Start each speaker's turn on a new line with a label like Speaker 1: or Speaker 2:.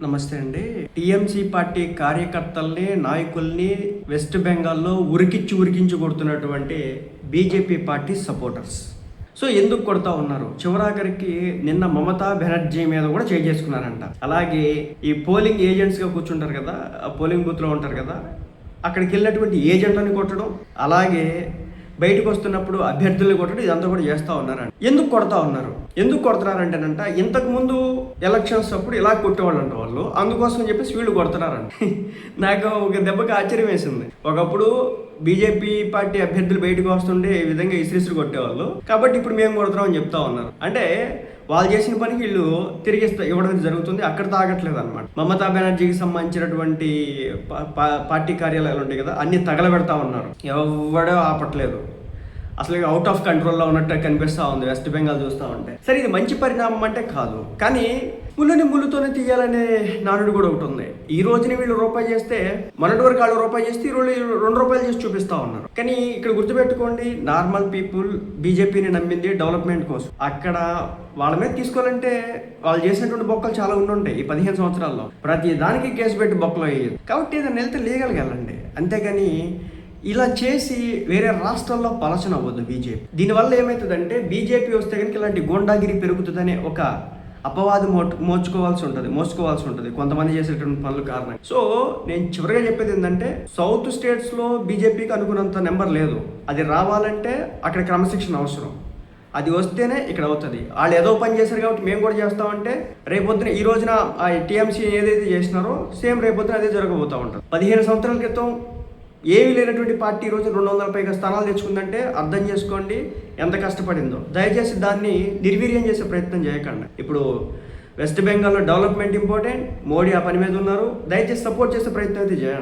Speaker 1: నమస్తే అండి. TMC party కార్యకర్తల్ని, నాయకుల్ని వెస్ట్ బెంగాల్లో ఉరికించి కొడుతున్నటువంటి బీజేపీ పార్టీ సపోర్టర్స్. సో ఎందుకు కొడతా ఉన్నారు? చివరాఖరికి నిన్న మమతా బెనర్జీ మీద కూడా చేసుకున్నారంట. అలాగే ఈ పోలింగ్ ఏజెంట్స్గా కూర్చుంటారు కదా, ఆ పోలింగ్ బూత్లో ఉంటారు కదా, అక్కడికి వెళ్ళినటువంటి ఏజెంట్లని కొట్టడం, అలాగే బయటకు వస్తున్నప్పుడు అభ్యర్థుల్ని కొట్టడం, ఇదంతా కూడా చేస్తూ ఉన్నారంట. ఎందుకు కొడతా ఉన్నారు? ఎందుకు కొడుతున్నారంటేనంట, ఇంతకుముందు ఎలక్షన్స్ అప్పుడు ఇలా కొట్టేవాళ్ళంట వాళ్ళు, అందుకోసం చెప్పేసి వీళ్ళు కొడుతున్నారంట. నాకు ఒక దెబ్బకి ఆశ్చర్యం వేసింది. ఒకప్పుడు బీజేపీ పార్టీ అభ్యర్థులు బయటకు వస్తుంటే ఈ విధంగా ఇసిరిసిరి కొట్టేవాళ్ళు, కాబట్టి ఇప్పుడు మేము కొడుతున్నామని చెప్తా ఉన్నారు. అంటే వాళ్ళు చేసిన పనికి వీళ్ళు తిరిగి ఇవ్వడం జరుగుతుంది. అక్కడ తాగట్లేదు అనమాట. మమతా బెనర్జీకి సంబంధించినటువంటి పార్టీ కార్యాలయాలు ఉంటాయి కదా, అన్ని తగలబెడతా ఉన్నారు. ఎవడో ఆపట్లేదు. అసలు అవుట్ ఆఫ్ కంట్రోల్లో ఉన్నట్టు కనిపిస్తూ ఉంది వెస్ట్ బెంగాల్ చూస్తూ ఉంటే. సరే, ఇది మంచి పరిణామం అంటే కాదు, కానీ ముళ్ళని ముళ్ళుతోనే తీయాలనే నానుడు కూడా ఒకటి ఉంది. ఈ రోజుని వీళ్ళు రూపాయి చేస్తే, మొన్నటి వరకు వాళ్ళు రూపాయి చేస్తే ఈ రోజు ₹2 చేసి చూపిస్తా ఉన్నారు. కానీ ఇక్కడ గుర్తుపెట్టుకోండి, నార్మల్ పీపుల్ బీజేపీని నమ్మింది డెవలప్మెంట్ కోసం. అక్కడ వాళ్ళ మీద తీసుకోవాలంటే వాళ్ళు చేసినటువంటి బొక్కలు చాలా ఉండుంటాయి. ఈ 15 సంవత్సరాల్లో ప్రతి దానికి కేసు పెట్టి బొక్కలు అయ్యేది. కాబట్టి ఏదైనా వెళ్తే లీగల్గా వెళ్ళండి, అంతేగాని ఇలా చేసి వేరే రాష్ట్రాల్లో పలచన అవ్వద్దు బీజేపీ. దీనివల్ల ఏమవుతుందంటే, బీజేపీ వస్తే కనుక ఇలాంటి గోండాగిరి పెరుగుతుందనే ఒక అపవాదం మోసుకోవాల్సి ఉంటుంది కొంతమంది చేసేటువంటి పనుల కారణంగా. సో నేను చివరిగా చెప్పేది ఏంటంటే, సౌత్ స్టేట్స్లో బీజేపీకి అనుకున్నంత నెంబర్ లేదు. అది రావాలంటే అక్కడ క్రమశిక్షణ అవసరం. అది వస్తేనే ఇక్కడ అవుతుంది. వాళ్ళు ఏదో పని చేశారు కాబట్టి మేము కూడా చేస్తామంటే, రేపొద్దున ఈ రోజున ఆ టీఎంసీ ఏదైతే చేసినారో సేమ్ రేపొద్దున అదే జరగబోతూ ఉంటుంది. 15 సంవత్సరాల క్రితం ఏమీ లేనటువంటి పార్టీ ఈరోజు 200 పైగా స్థానాలు తెచ్చుకుందంటే అర్థం చేసుకోండి ఎంత కష్టపడిందో. దయచేసి దాన్ని నిర్వీర్యం చేసే ప్రయత్నం చేయకండి. ఇప్పుడు వెస్ట్ బెంగాల్లో డెవలప్మెంట్ ఇంపార్టెంట్, మోడీ ఆ పని మీద ఉన్నారు. దయచేసి సపోర్ట్ చేసే ప్రయత్నం అయితే చేయండి.